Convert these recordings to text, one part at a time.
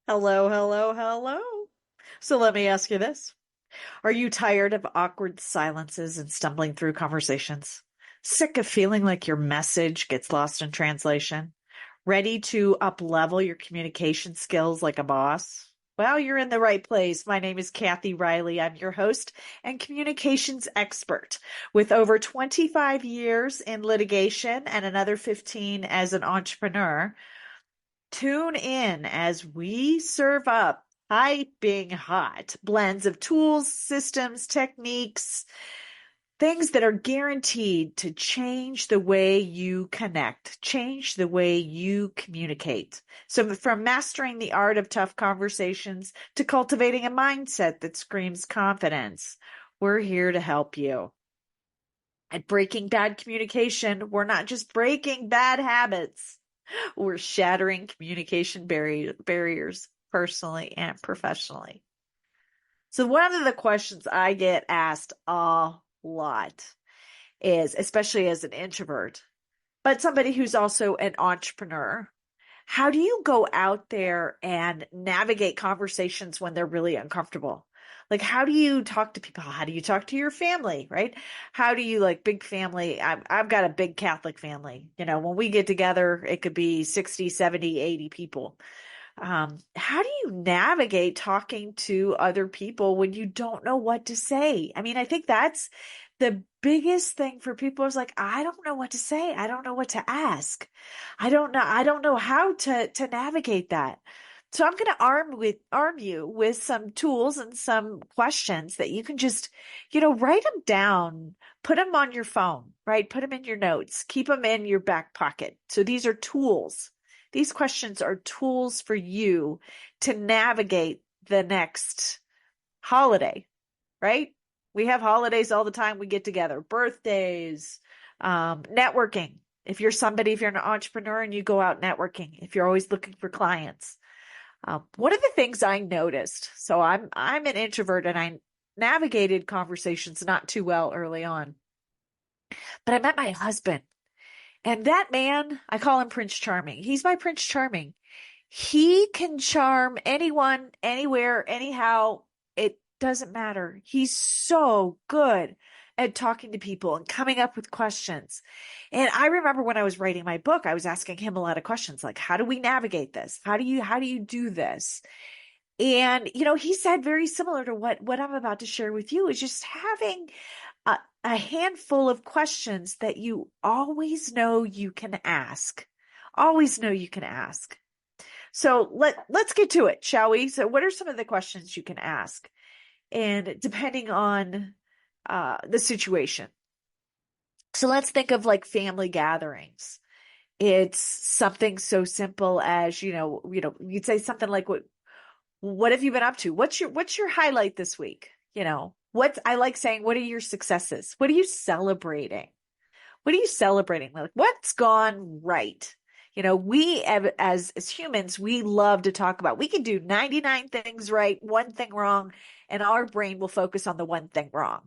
Hello, hello, hello. So let me ask you this. Are you tired of awkward silences and stumbling through conversations? Sick of feeling like your message gets lost in translation? Ready to up-level your communication skills like a boss? Well, you're in the right place. My name is Kathy Riley. I'm your host and communications expert with over 25 years in litigation and another 15 as an entrepreneur. Tune in as we serve up piping hot blends of tools, systems, techniques, things that are guaranteed to change the way you connect, change the way you communicate. So, from mastering the art of tough conversations to cultivating a mindset that screams confidence, we're here to help you. At Breaking Bad Communication, we're not just breaking bad habits. We're shattering communication barriers personally and professionally. So one of the questions I get asked a lot is, especially as an introvert, but somebody who's also an entrepreneur, how do you go out there and navigate conversations when they're really uncomfortable? Like, how do you talk to people? How do you talk to your family, right? How do you like big family? I've got a big Catholic family. You know, when we get together, it could be 60, 70, 80 people. How do you navigate talking to other people when you don't know what to say? I mean, I think that's the biggest thing for people is like, I don't know what to say. I don't know what to ask. I don't know how to navigate that. So I'm going to arm you with some tools and some questions that you can just, write them down, put them on your phone, right? Put them in your notes, keep them in your back pocket. So these are tools. These questions are tools for you to navigate the next holiday, right? We have holidays all the time. We get together, birthdays, networking. If you're an entrepreneur and you go out networking, if you're always looking for clients, one of the things I noticed, so I'm an introvert and I navigated conversations not too well early on, but I met my husband and that man, I call him Prince Charming. He's my Prince Charming. He can charm anyone, anywhere, anyhow. It doesn't matter. He's so good at talking to people and coming up with questions. And I remember when I was writing my book, I was asking him a lot of questions like, how do we navigate this? How do you do this? And, he said very similar to what I'm about to share with you is just having a handful of questions that you always know you can ask. Always know you can ask. So let's get to it, shall we? So what are some of the questions you can ask? And depending on the situation. So let's think of like family gatherings. It's something so simple as, you'd say something like, what have you been up to? What's your highlight this week? I like saying, what are your successes? What are you celebrating? What are you celebrating? Like, what's gone right? We as humans, we love to talk about, we can do 99 things right, one thing wrong, and our brain will focus on the one thing wrong.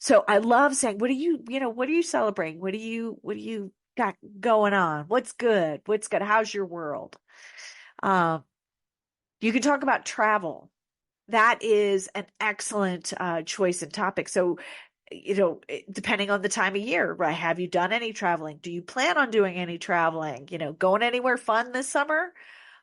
So I love saying, what are you celebrating? What do you got going on? What's good? What's good? How's your world? Um, you can talk about travel. That is an excellent choice and topic. So, depending on the time of year, right? Have you done any traveling? Do you plan on doing any traveling? Going anywhere fun this summer?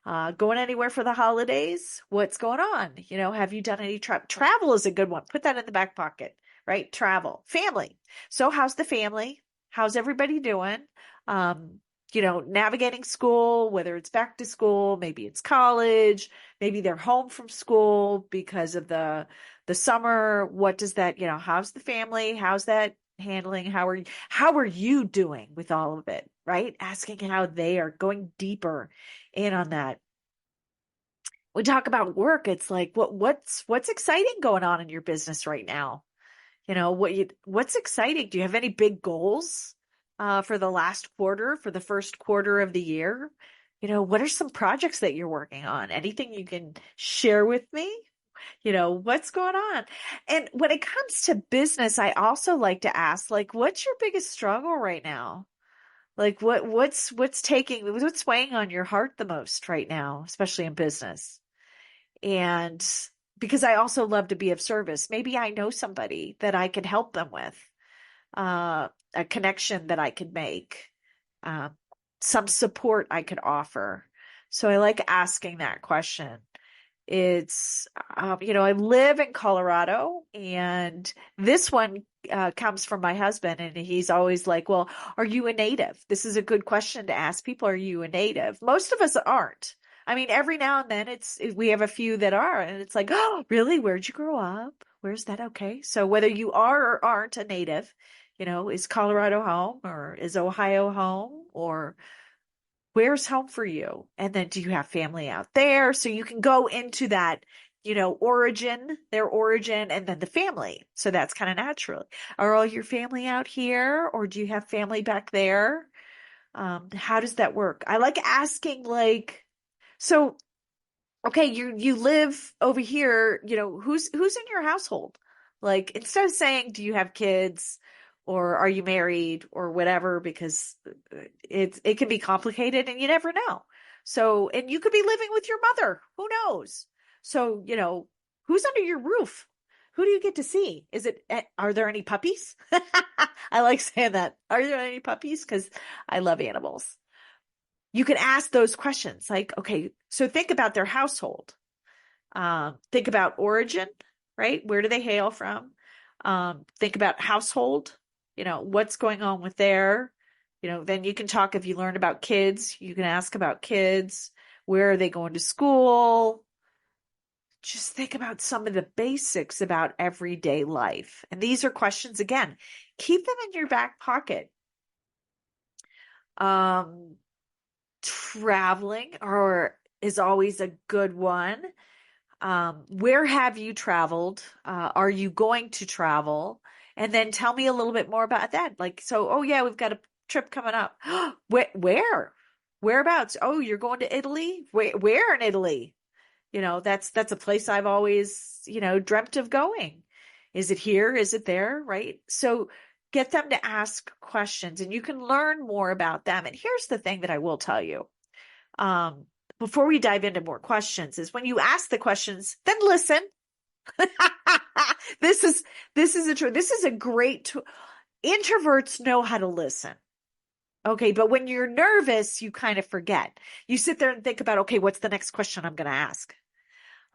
Going anywhere for the holidays? What's going on? Have you done any travel is a good one. Put that in the back pocket, right? Travel, family. So how's the family? How's everybody doing? Navigating school, whether it's back to school, maybe it's college, maybe they're home from school because of the summer. What does that, how's the family? How's that handling? How are you doing with all of it, right? Asking how they are, going deeper in on that. We talk about work. It's like, what's exciting going on in your business right now? What's exciting? Do you have any big goals for the last quarter, for the first quarter of the year? What are some projects that you're working on? Anything you can share with me? What's going on? And when it comes to business, I also like to ask, like, what's your biggest struggle right now? Like what's weighing on your heart the most right now, especially in business? And because I also love to be of service, maybe I know somebody that I could help them with, a connection that I could make, uh, some support I could offer. So I like asking that question. It's, I live in Colorado, and this one comes from my husband, and he's always like, well, are you a native? This is a good question to ask people. Are you a native? Most of us aren't. I mean, every now and then we have a few that are, and it's like, oh, really? Where'd you grow up? Where's that? Okay. So whether you are or aren't a native, is Colorado home, or is Ohio home, or where's home for you? And then do you have family out there? So you can go into that, their origin, and then the family. So that's kind of natural. Are all your family out here, or do you have family back there? How does that work? I like asking, like, so okay, you live over here, who's in your household? Like, instead of saying, do you have kids, or are you married, or whatever, because it can be complicated and you never know. So, and you could be living with your mother, who knows? So, who's under your roof? Who do you get to see? Are there any puppies? I like saying that. Are there any puppies? Because I love animals. You can ask those questions, like, okay, so think about their household. Think about origin, right? Where do they hail from? Think about household, what's going on with their, then you can talk. If you learn about kids, you can ask about kids. Where are they going to school? Just think about some of the basics about everyday life. And these are questions, again, keep them in your back pocket. Traveling is always a good one. Where have you traveled? Are you going to travel? And then tell me a little bit more about that. Like, so, oh yeah, we've got a trip coming up. Where? Whereabouts? Oh, you're going to Italy? Where in Italy? That's a place I've always, dreamt of going. Is it here? Is it there? Right? So get them to ask questions, and you can learn more about them. And here's the thing that I will tell you. Before we dive into more questions, is when you ask the questions, then listen. This is a great tool. Introverts know how to listen. Okay, but when you're nervous, you kind of forget. You sit there and think about, okay, what's the next question I'm going to ask?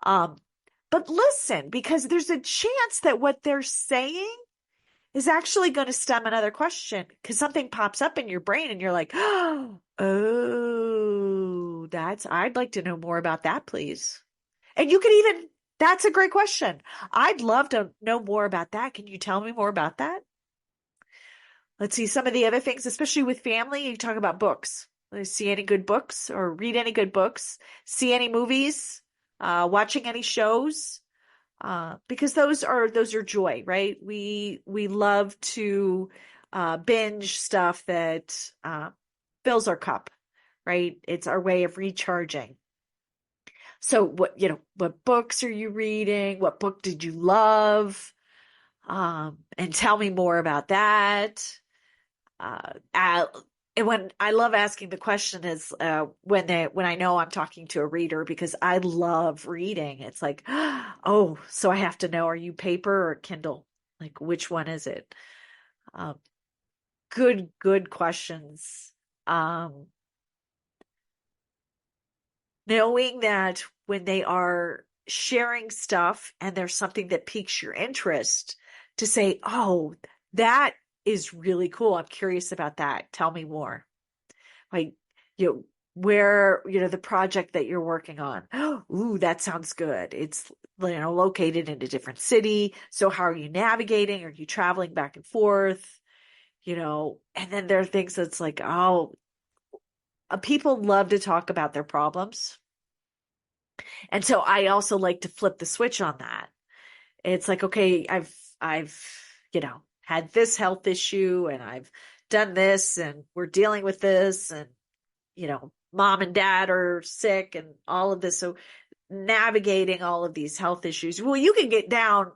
But listen, because there's a chance that what they're saying is actually going to stem another question, because something pops up in your brain and you're like, oh, I'd like to know more about that, please. And you could even, that's a great question. I'd love to know more about that. Can you tell me more about that? Let's see some of the other things, especially with family. You talk about books. See any good books, or read any good books? See any movies? Watching any shows? Because those are joy, right? We love to binge stuff that fills our cup, right? It's our way of recharging. So what books are you reading? What book did you love? And tell me more about that. And when I love asking the question is when I know I'm talking to a reader, because I love reading. It's like, oh, so I have to know, are you paper or Kindle? Like, which one is it? Good questions. Knowing that when they are sharing stuff and there's something that piques your interest, to say, oh, that is really cool. I'm curious about that. Tell me more. Like, where, the project that you're working on. Ooh, that sounds good. It's, located in a different city. So how are you navigating? Are you traveling back and forth? And then there are things that's like, oh, people love to talk about their problems. And so I also like to flip the switch on that. It's like, okay, I've, had this health issue, and I've done this, and we're dealing with this, and, mom and dad are sick and all of this. So navigating all of these health issues, well, you can get down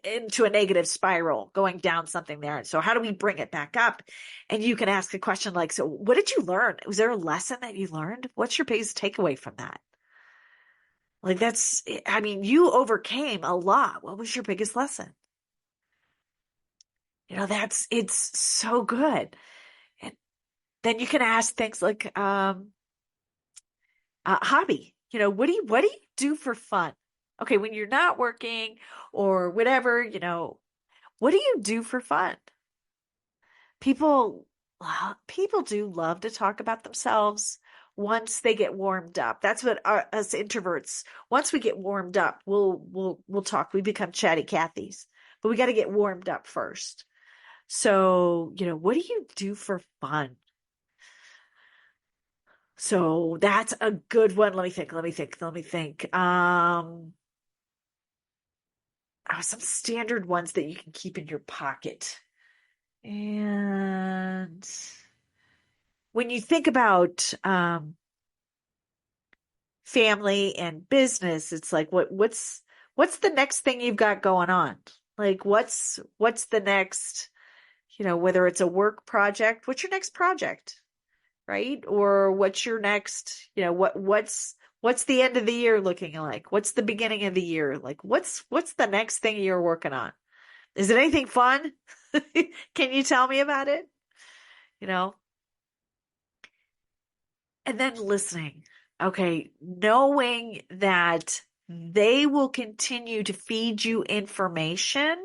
into a negative spiral going down something there. So how do we bring it back up? And you can ask a question like, so what did you learn? Was there a lesson that you learned? What's your biggest takeaway from that? Like I mean, you overcame a lot. What was your biggest lesson? It's so good. And then you can ask things like, hobby, what do you do for fun? Okay. When you're not working or whatever, what do you do for fun? People, people do love to talk about themselves once they get warmed up. That's what us introverts, once we get warmed up, we'll talk. We become chatty Cathys, but we got to get warmed up first. So, what do you do for fun? So that's a good one. Let me think. Some standard ones that you can keep in your pocket. And when you think about family and business, it's like what's the next thing you've got going on? Like what's the next, whether it's a work project, what's your next project, right? Or what's your next, what's the end of the year looking like? What's the beginning of the year? Like what's the next thing you're working on? Is it anything fun? Can you tell me about it? You know? And then listening. Okay, knowing that they will continue to feed you information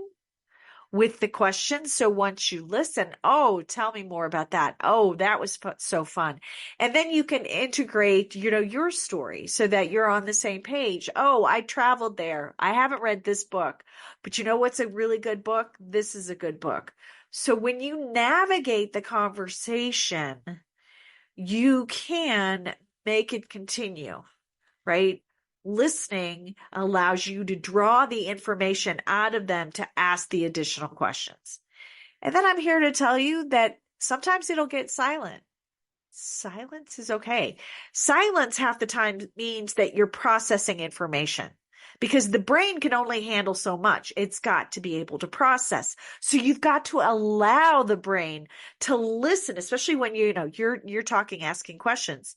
with the questions. So once you listen, oh, tell me more about that. Oh, that was so fun. And then you can integrate, your story so that you're on the same page. Oh, I traveled there. I haven't read this book, but you know what's a really good book? This is a good book. So when you navigate the conversation, you can make it continue, right? Listening allows you to draw the information out of them to ask the additional questions. And then I'm here to tell you that sometimes it'll get silent. Silence is okay. Silence half the time means that you're processing information because the brain can only handle so much. It's got to be able to process. So you've got to allow the brain to listen, especially when you're talking, asking questions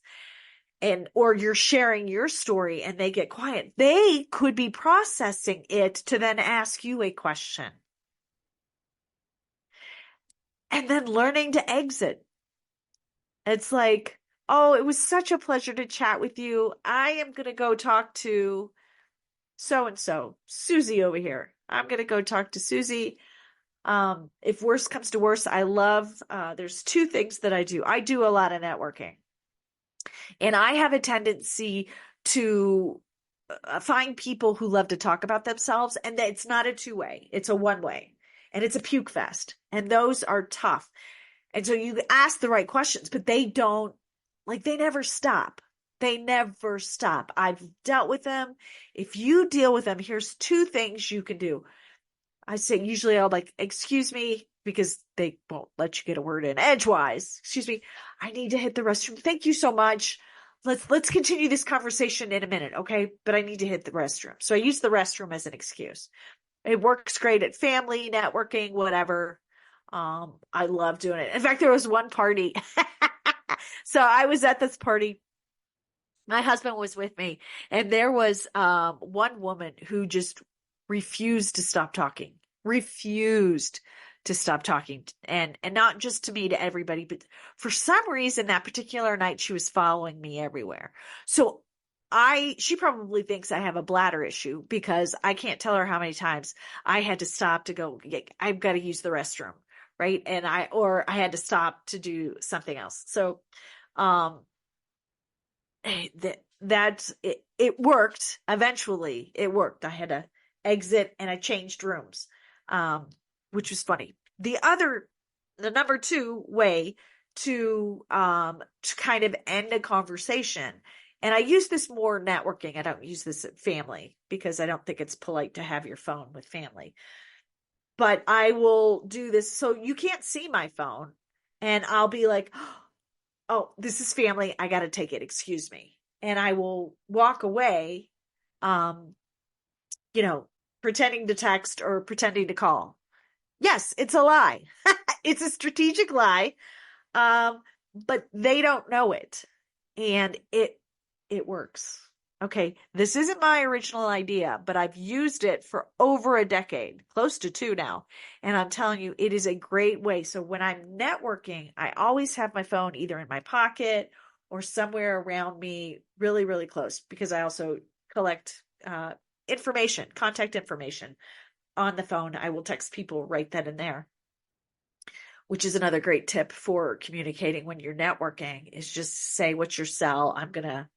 or you're sharing your story and they get quiet. They could be processing it to then ask you a question. And then learning to exit. It's like, oh, it was such a pleasure to chat with you. I am going to go talk to so and so, Susie over here. I'm going to go talk to Susie. If worse comes to worse, there's two things that I do. I do a lot of networking, and I have a tendency to find people who love to talk about themselves, and it's not a two-way, it's a one-way, and it's a puke fest, and those are tough. And so you ask the right questions, but they never stop. They never stop. I've dealt with them. If you deal with them, here's two things you can do. I say, usually I'll excuse me, because they won't let you get a word in edgewise. Excuse me. I need to hit the restroom. Thank you so much. Let's continue this conversation in a minute. Okay. But I need to hit the restroom. So I use the restroom as an excuse. It works great at family, networking, whatever. I love doing it. In fact, there was one party. So I was at this party. My husband was with me, and there was one woman who just refused to stop talking. Refused to stop talking, and not just to me, to everybody, but for some reason that particular night she was following me everywhere. So she probably thinks I have a bladder issue because I can't tell her how many times I had to stop to go, I've got to use the restroom, right? And I had to stop to do something else. So, it worked. Eventually it worked. I had to exit and I changed rooms, which was funny. The number two way to kind of end a conversation, and I use this more networking. I don't use this at family because I don't think it's polite to have your phone with family. But I will do this. So you can't see my phone, and I'll be like, oh, this is family. I got to take it. Excuse me. And I will walk away, um, pretending to text or pretending to call. Yes, it's a lie. It's a strategic lie. But they don't know it. And it works. Okay, this isn't my original idea, but I've used it for over a decade, close to two now. And I'm telling you, it is a great way. So when I'm networking, I always have my phone either in my pocket or somewhere around me, really, really close, because I also collect information, contact information on the phone. I will text people right then and there, which is another great tip for communicating when you're networking, is just say, what's your cell? I'm going to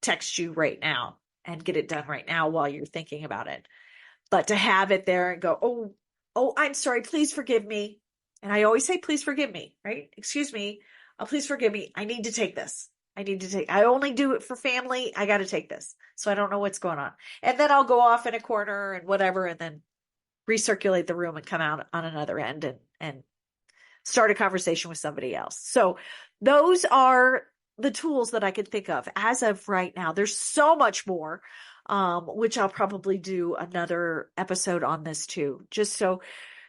text you right now and get it done right now while you're thinking about it. But to have it there and go, oh, I'm sorry, please forgive me. And I always say, please forgive me, right? Excuse me. Oh, please forgive me. I need to take this. I only do it for family. I got to take this. So I don't know what's going on. And then I'll go off in a corner and whatever, and then recirculate the room and come out on another end and start a conversation with somebody else. So those are the tools that I can think of as of right now. There's so much more, which I'll probably do another episode on this too, just so,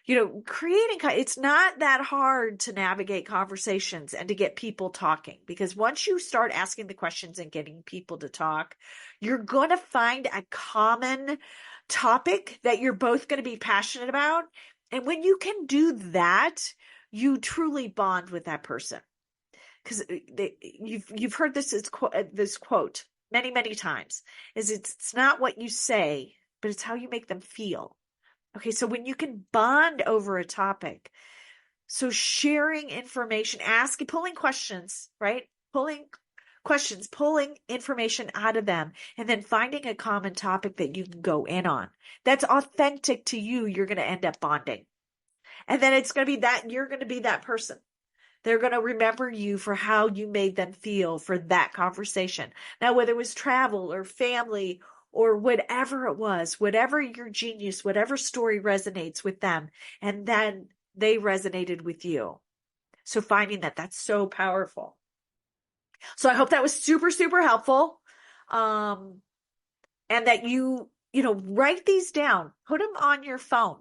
it's not that hard to navigate conversations and to get people talking, because once you start asking the questions and getting people to talk, you're going to find a common topic that you're both going to be passionate about. And when you can do that, you truly bond with that person. Because you've heard this quote many, many times, is it's not what you say, but it's how you make them feel. Okay, so when you can bond over a topic, so sharing information, pulling questions, right? Pulling questions, pulling information out of them, and then finding a common topic that you can go in on. That's authentic to you. You're going to end up bonding. And then it's going to be that you're going to be that person. They're going to remember you for how you made them feel for that conversation. Now, whether it was travel or family or whatever it was, whatever your genius, whatever story resonates with them, and then they resonated with you. So finding that's so powerful. So I hope that was super, super helpful. And that write these down, put them on your phone,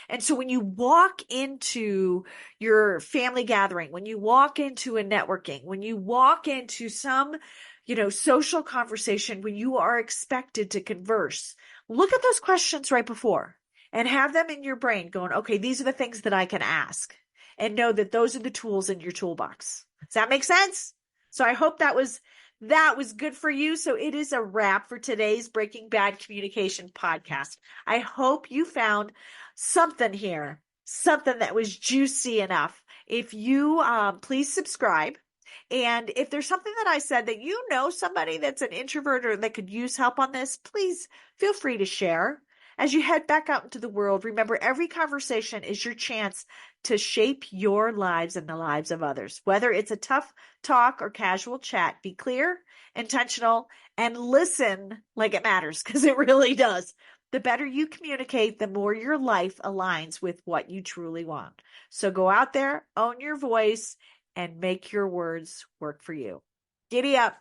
and so when you walk into your family gathering, when you walk into a networking, when you walk into some, social conversation, when you are expected to converse, look at those questions right before and have them in your brain going, okay, these are the things that I can ask, and know that those are the tools in your toolbox. Does that make sense? So I hope that was good for you. So it is a wrap for today's Breaking Bad Communication podcast. I hope you found something here, something that was juicy enough. If you please subscribe. And if there's something that I said that somebody that's an introvert or that could use help on this, please feel free to share. As you head back out into the world, remember, every conversation is your chance to shape your lives and the lives of others. Whether it's a tough talk or casual chat, be clear, intentional, and listen like it matters, because it really does. The better you communicate, the more your life aligns with what you truly want. So go out there, own your voice, and make your words work for you. Giddy up.